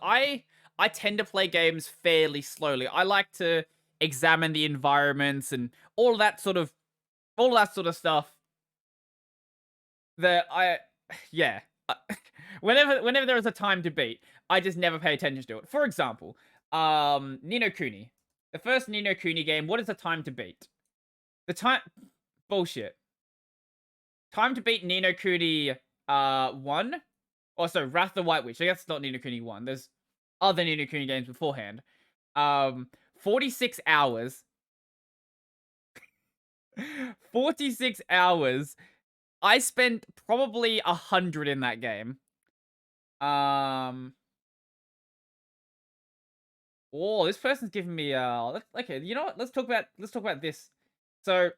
because I tend to play games fairly slowly. I like to examine the environments and all that sort of stuff that I yeah. Whenever there is a time to beat, I just never pay attention to it. For example, Ni no Kuni. The first Ni no Kuni game, what is the time to beat? The time bullshit. Time to beat Ni no Kuni 1. Also, Wrath the White Witch. I guess it's not Ni no Kuni 1. There's other Ni no Kuni games beforehand. 46 hours. 46 hours. I spent probably 100 in that game. Oh, this person's giving me okay, you know what? Let's talk about this. So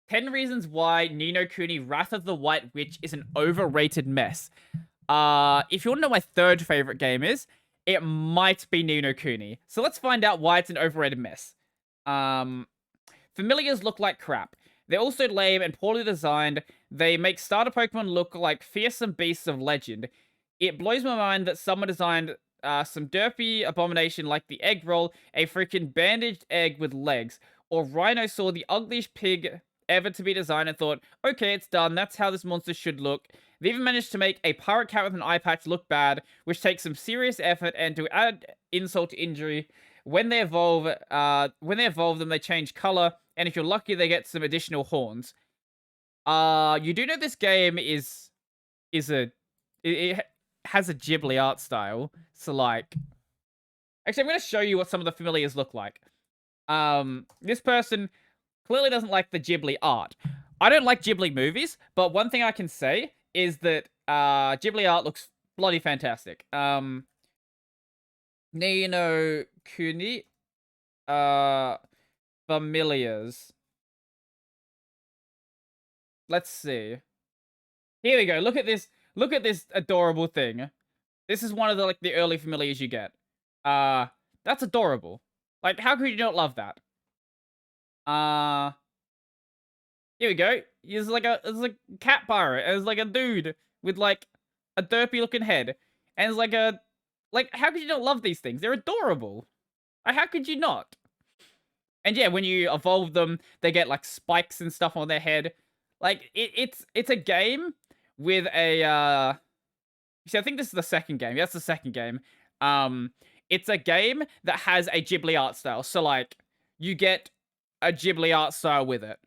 10 reasons why Ni no Kuni Wrath of the White Witch is an overrated mess. If you want to know my third favorite game is, it might be Ni no Kuni. So let's find out why it's an overrated mess. Familiars look like crap. They're also lame and poorly designed. They make starter Pokemon look like fearsome beasts of legend. It blows my mind that someone designed some derpy abomination like the egg roll, a freaking bandaged egg with legs, or Rhino saw the ugliest pig ever to be designed and thought, okay, it's done, that's how this monster should look. They even managed to make a pirate cat with an eye patch look bad, which takes some serious effort, and to add insult to injury, when they evolve them, they change color, and if you're lucky, they get some additional horns. You do know this game it has a Ghibli art style, so like, actually, I'm gonna show you what some of the familiars look like. This person clearly doesn't like the Ghibli art. I don't like Ghibli movies, but one thing I can say is that Ghibli art looks bloody fantastic. Ni no Kuni familiars. Let's see. Here we go. Look at this. Look at this adorable thing. This is one of the early familiars you get. That's adorable. Like, how could you not love that? Here we go. It's like a cat pirate. It's like a dude with like a derpy looking head. And it's like how could you not love these things? They're adorable. How could you not? And yeah, when you evolve them, they get like spikes and stuff on their head. Like it's a game with a see, I think this is the second game. That's the second game. It's a game that has a Ghibli art style. So like you get a Ghibli art style with it.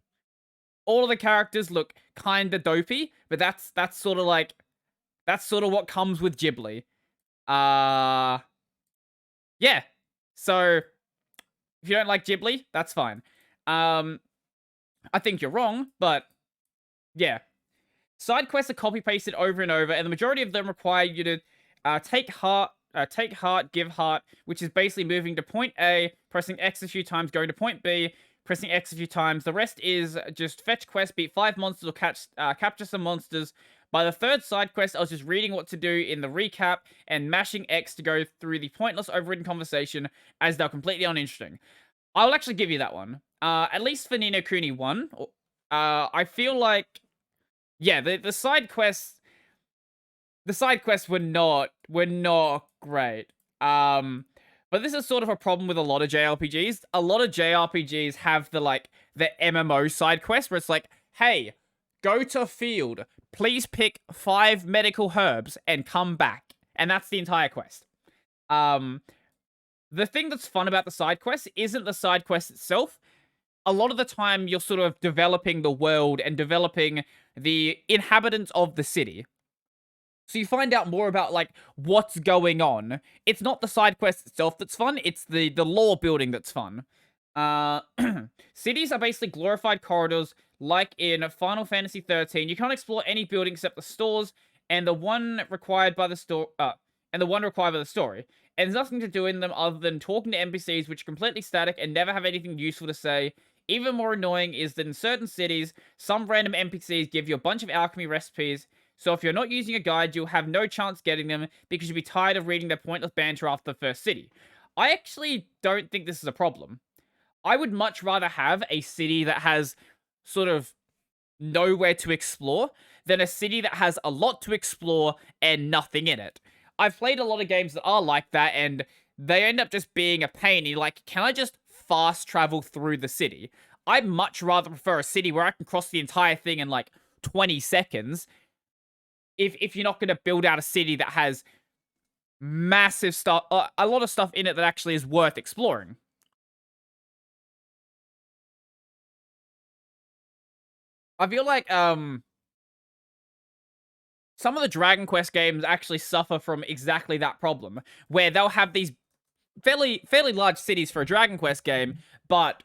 All of the characters look kind of dopey, but that's sort of what comes with Ghibli. Yeah. So if you don't like Ghibli, that's fine. I think you're wrong, but yeah. Side quests are copy pasted over and over, and the majority of them require you to take heart, give heart, which is basically moving to point A, pressing X a few times, going to point B, pressing X a few times. The rest is just fetch quests, beat 5 monsters, or capture some monsters. By the third side quest, I was just reading what to do in the recap and mashing X to go through the pointless overridden conversation, as they're completely uninteresting. I'll actually give you that one. At least for Ni no Kuni 1, I feel like, yeah, the side quests were not great. But this is sort of a problem with a lot of JRPGs. A lot of JRPGs have the MMO side quest where it's like, hey, go to a field, please pick 5 medical herbs and come back. And that's the entire quest. The thing that's fun about the side quest isn't the side quest itself. A lot of the time, you're sort of developing the world and developing the inhabitants of the city. So you find out more about, like, what's going on. It's not the side quest itself that's fun, it's the lore building that's fun. Cities are basically glorified corridors, like in Final Fantasy 13. You can't explore any building except the stores, and the one required by the story. And there's nothing to do in them other than talking to NPCs, which are completely static and never have anything useful to say. Even more annoying is that in certain cities, some random NPCs give you a bunch of alchemy recipes, so if you're not using a guide, you'll have no chance getting them because you'll be tired of reading their pointless banter after the first city. I actually don't think this is a problem. I would much rather have a city that has sort of nowhere to explore than a city that has a lot to explore and nothing in it. I've played a lot of games that are like that, and they end up just being a pain. You're like, can I just fast travel through the city? I'd much rather prefer a city where I can cross the entire thing in like 20 seconds. If you're not going to build out a city that has massive stuff, a lot of stuff in it that actually is worth exploring. I feel like some of the Dragon Quest games actually suffer from exactly that problem, where they'll have these fairly large cities for a Dragon Quest game, but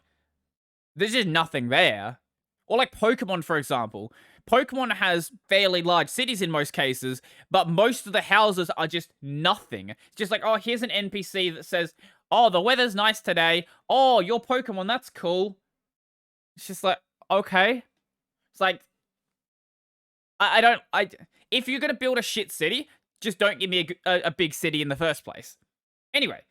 there's just nothing there. Or like Pokemon, for example. Pokemon has fairly large cities in most cases, but most of the houses are just nothing. It's just like, oh, here's an NPC that says, oh, the weather's nice today. Oh, your Pokemon, that's cool. It's just like, okay. It's like, if you're gonna build a shit city, just don't give me a big city in the first place. Anyway,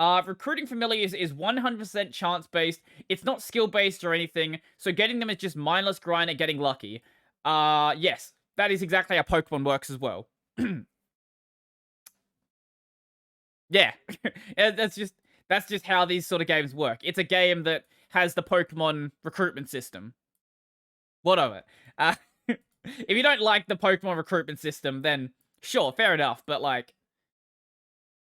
recruiting familiars is 100% chance-based. It's not skill-based or anything, so getting them is just mindless grind and getting lucky. Yes, that is exactly how Pokemon works as well. Yeah, that's just how these sort of games work. It's a game that has the Pokemon recruitment system. What of it? If you don't like the Pokemon recruitment system, then sure, fair enough. But like,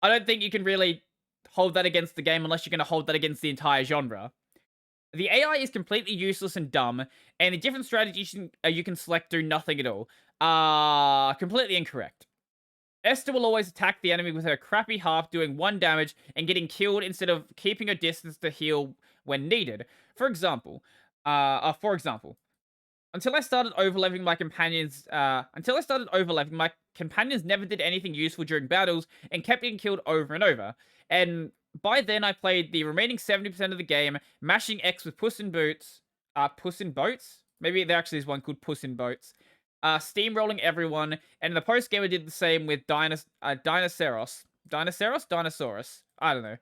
I don't think you can really hold that against the game unless you're going to hold that against the entire genre. The AI is completely useless and dumb, and the different strategies you can select do nothing at all. Completely incorrect. Esther will always attack the enemy with her crappy harp, doing 1 damage and getting killed instead of keeping her distance to heal when needed. For example, until I started overleveling my companions, my companions never did anything useful during battles and kept getting killed over and over. And by then, I played the remaining 70% of the game, mashing X with Puss in Boots. Puss in Boats? Maybe there actually is one called Puss in Boats. Steamrolling everyone, and the post-game I did the same with Dinosaurus. Dinosaurus? I don't know.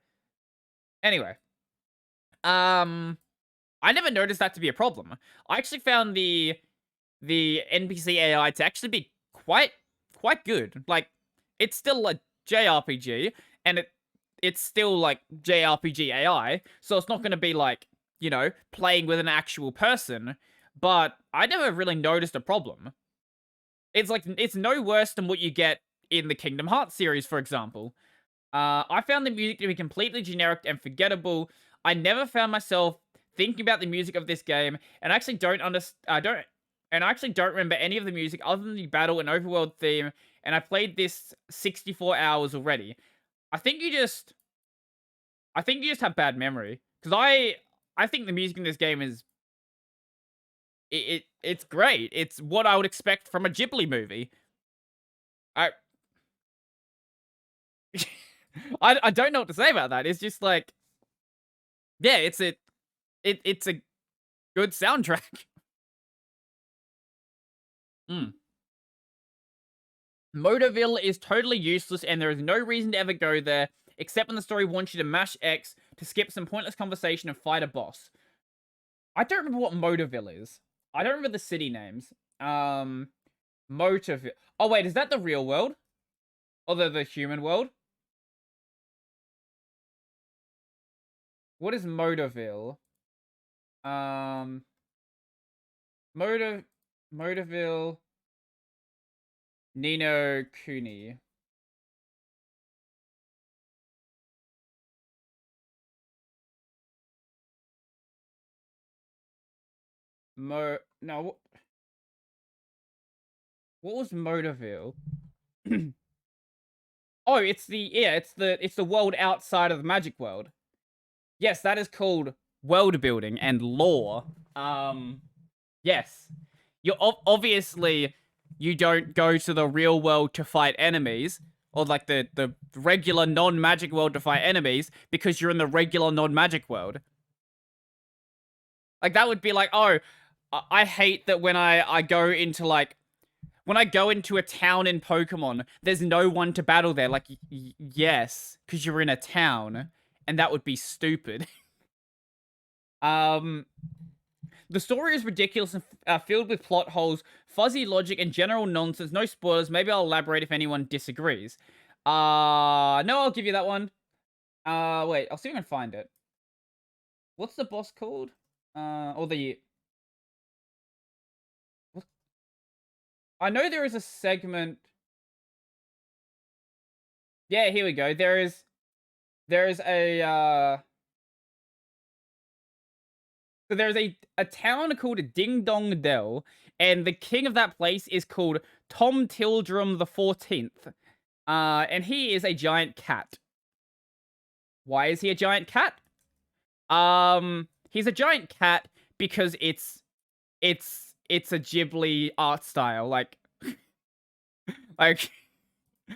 Anyway. I never noticed that to be a problem. I actually found the NPC AI to actually be quite good. Like, it's still a JRPG, and it's still like JRPG AI, so it's not going to be like, you know, playing with an actual person, but I never really noticed a problem. It's like, it's no worse than what you get in the Kingdom Hearts series, for example. I found the music to be completely generic and forgettable. I never found myself thinking about the music of this game, and I actually don't remember any of the music other than the battle and overworld theme, and I played this 64 hours already. I think you just have bad memory, because I think the music in this game is it's great. It's what I would expect from a Ghibli movie. I don't know what to say about that. It's just like, yeah, it's a good soundtrack. Motorville is totally useless, and there is no reason to ever go there, except when the story wants you to mash X to skip some pointless conversation and fight a boss. I don't remember what Motorville is. I don't remember the city names. Motorville. Oh, wait, is that the real world? Or the human world? What is Motorville? Motorville. No Kuni. No. What was Motorville? Oh, it's the world outside of the magic world. Yes, that is called world building and lore. Yes. You're obviously, you don't go to the real world to fight enemies, or like the regular non-magic world to fight enemies, because you're in the regular non-magic world. Like, that would be like, oh, I hate that when I go into like, when I go into a town in Pokemon, there's no one to battle there. Like, yes, because you're in a town, and that would be stupid. The story is ridiculous and filled with plot holes, fuzzy logic, and general nonsense. No spoilers. Maybe I'll elaborate if anyone disagrees. No, I'll give you that one. Wait, I'll see if I can find it. What's the boss called? Or the... What? I know there is a segment... Yeah, here we go. There is a, So there's a town called Ding Dong Dell, and the king of that place is called Tom Tildrum the 14th. And he is a giant cat. Why is he a giant cat? He's a giant cat because it's a Ghibli art style. Like,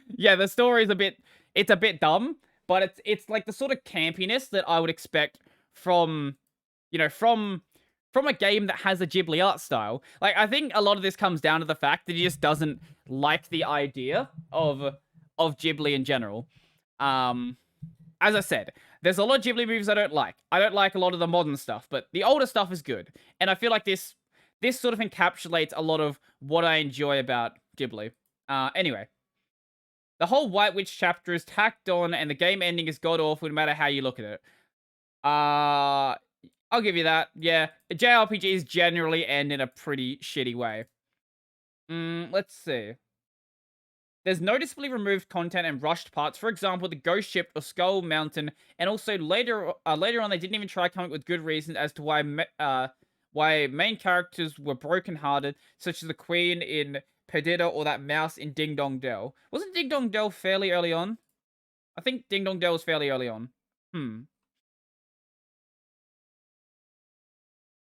yeah, the story is it's a bit dumb, but it's like the sort of campiness that I would expect from, from a game that has a Ghibli art style. Like, I think a lot of this comes down to the fact that he just doesn't like the idea of Ghibli in general. As I said, there's a lot of Ghibli movies I don't like. I don't like a lot of the modern stuff, but the older stuff is good. And I feel like this sort of encapsulates a lot of what I enjoy about Ghibli. Anyway. The whole White Witch chapter is tacked on, and the game ending is god-awful no matter how you look at it. I'll give you that. Yeah, JRPGs generally end in a pretty shitty way. Let's see. There's noticeably removed content and rushed parts. For example, the Ghost Ship or Skull Mountain, and also later on they didn't even try coming up with good reasons as to why main characters were brokenhearted, such as the Queen in Perdita or that mouse in Ding Dong Dell. Wasn't Ding Dong Dell fairly early on? I think Ding Dong Dell was fairly early on.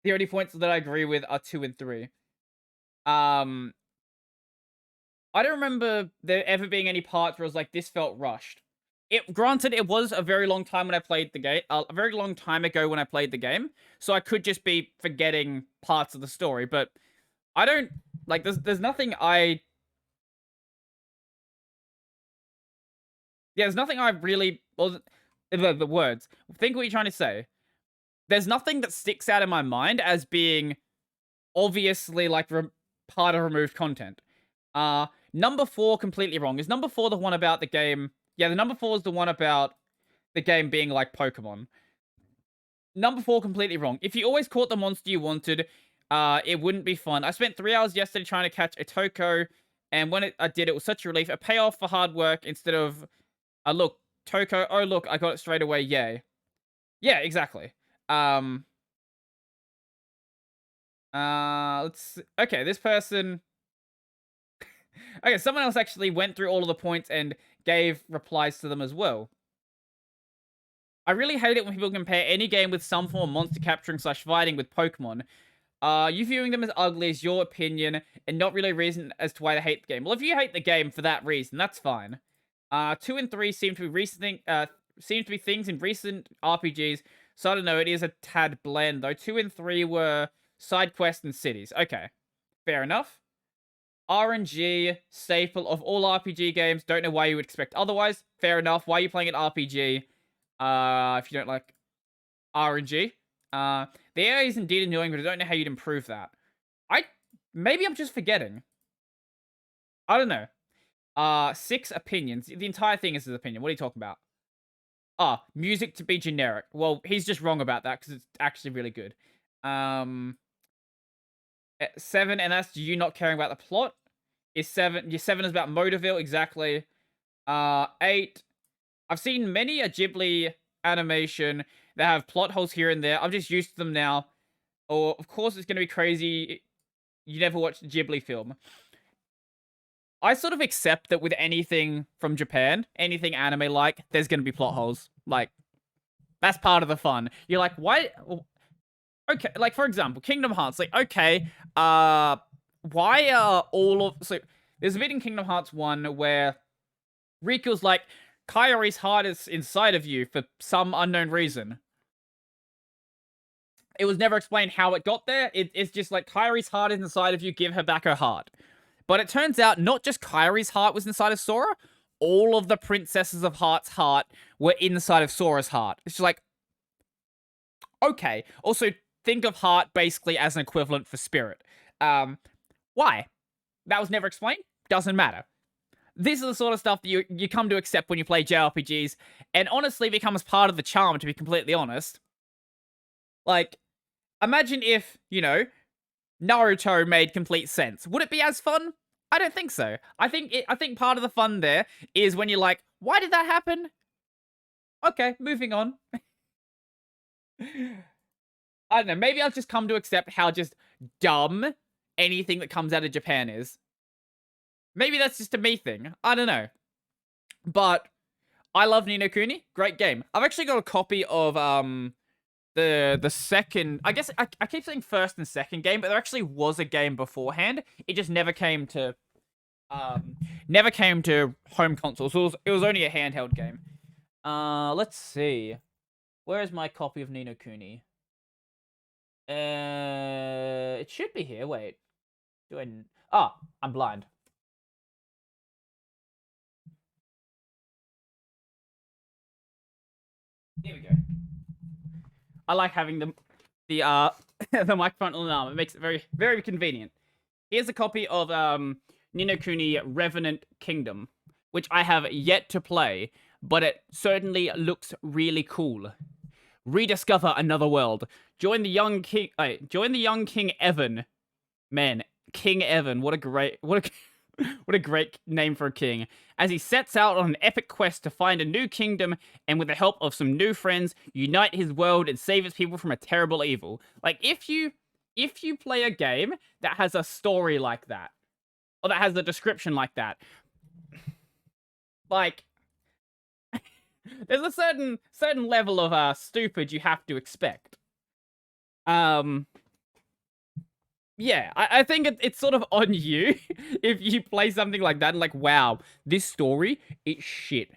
The only points that I agree with are 2 and 3. I don't remember there ever being any parts where I was like, this felt rushed. Granted, it was a very long time when I played the game, a very long time ago when I played the game, so I could just be forgetting parts of the story, but I don't, like, there's nothing I... Yeah, there's nothing I really... Well, the words. Think what you're trying to say. There's nothing that sticks out in my mind as being obviously, like, part of removed content. Number 4, completely wrong. Is number 4 the one about the game? Yeah, the number 4 is the one about the game being like Pokemon. Number 4, completely wrong. If you always caught the monster you wanted, it wouldn't be fun. I spent 3 hours yesterday trying to catch a Toko, and when I did, it was such a relief. A payoff for hard work instead of, look, Toko, oh look, I got it straight away, yay. Yeah, exactly. Let's see. Okay, this person... Okay, someone else actually went through all of the points and gave replies to them as well. I really hate it when people compare any game with some form of monster capturing / fighting with Pokemon. You viewing them as ugly is your opinion, and not really a reason as to why they hate the game. Well, if you hate the game for that reason, that's fine. 2 and 3 seem to be things in recent RPGs, so I don't know, it is a tad bland, though. 2 and 3 were side quests and cities. Okay, fair enough. RNG, staple of all RPG games. Don't know why you would expect otherwise. Fair enough. Why are you playing an RPG if you don't like RNG? The AI is indeed annoying, but I don't know how you'd improve that. Maybe I'm just forgetting. I don't know. 6 opinions. The entire thing is his opinion. What are you talking about? Music to be generic. Well, he's just wrong about that because it's actually really good. 7, and that's you not caring about the plot. Your 7 is about Motorville, exactly. 8. I've seen many a Ghibli animation that have plot holes here and there. I'm just used to them now. Or, of course, it's going to be crazy. You never watched a Ghibli film. I sort of accept that with anything from Japan, anything anime-like, there's going to be plot holes. Like, that's part of the fun. You're like, why... Okay, like, for example, Kingdom Hearts. Like, okay, why are all of... So, there's a bit in Kingdom Hearts 1 where Riku's like, Kaori's heart is inside of you for some unknown reason. It was never explained how it got there. It's just like, Kaori's heart is inside of you, give her back her heart. But it turns out, not just Kaori's heart was inside of Sora, all of the Princesses of Heart's heart were inside of Sora's heart. It's just like, okay. Also, think of heart basically as an equivalent for spirit. Why? That was never explained. Doesn't matter. this is the sort of stuff that you come to accept when you play JRPGs, and honestly becomes part of the charm, to be completely honest. Like, imagine if, you know, Naruto made complete sense. Would it be as fun? I don't think so. I think part of the fun there is when you're like, why did that happen? Okay, moving on. I don't know, maybe I've just come to accept how just dumb anything that comes out of Japan is. Maybe that's just a me thing. I don't know. But I love Ni no Kuni. Great game. I've actually got a copy of the second, I guess I keep saying first and second game, but there actually was a game beforehand. It just never came to home consoles. So it was only a handheld game. Let's see. Where is my copy of Ni no Kuni? It should be here. Wait. I'm blind. Here we go. I like having the the microphone on the arm. It makes it very, very convenient. Here's a copy of Ni no Kuni Revenant Kingdom, which I have yet to play, but it certainly looks really cool. Rediscover another world. Join the young king. Join the young King Evan. Man, King Evan. What a great name for a king. As he sets out on an epic quest to find a new kingdom, and with the help of some new friends, unite his world and save its people from a terrible evil. Like, if you play a game that has a story like that, or that has a description like that, like, there's a certain level of stupid you have to expect. Yeah, I think it's sort of on you if you play something like that and like, wow, this story, it's shit.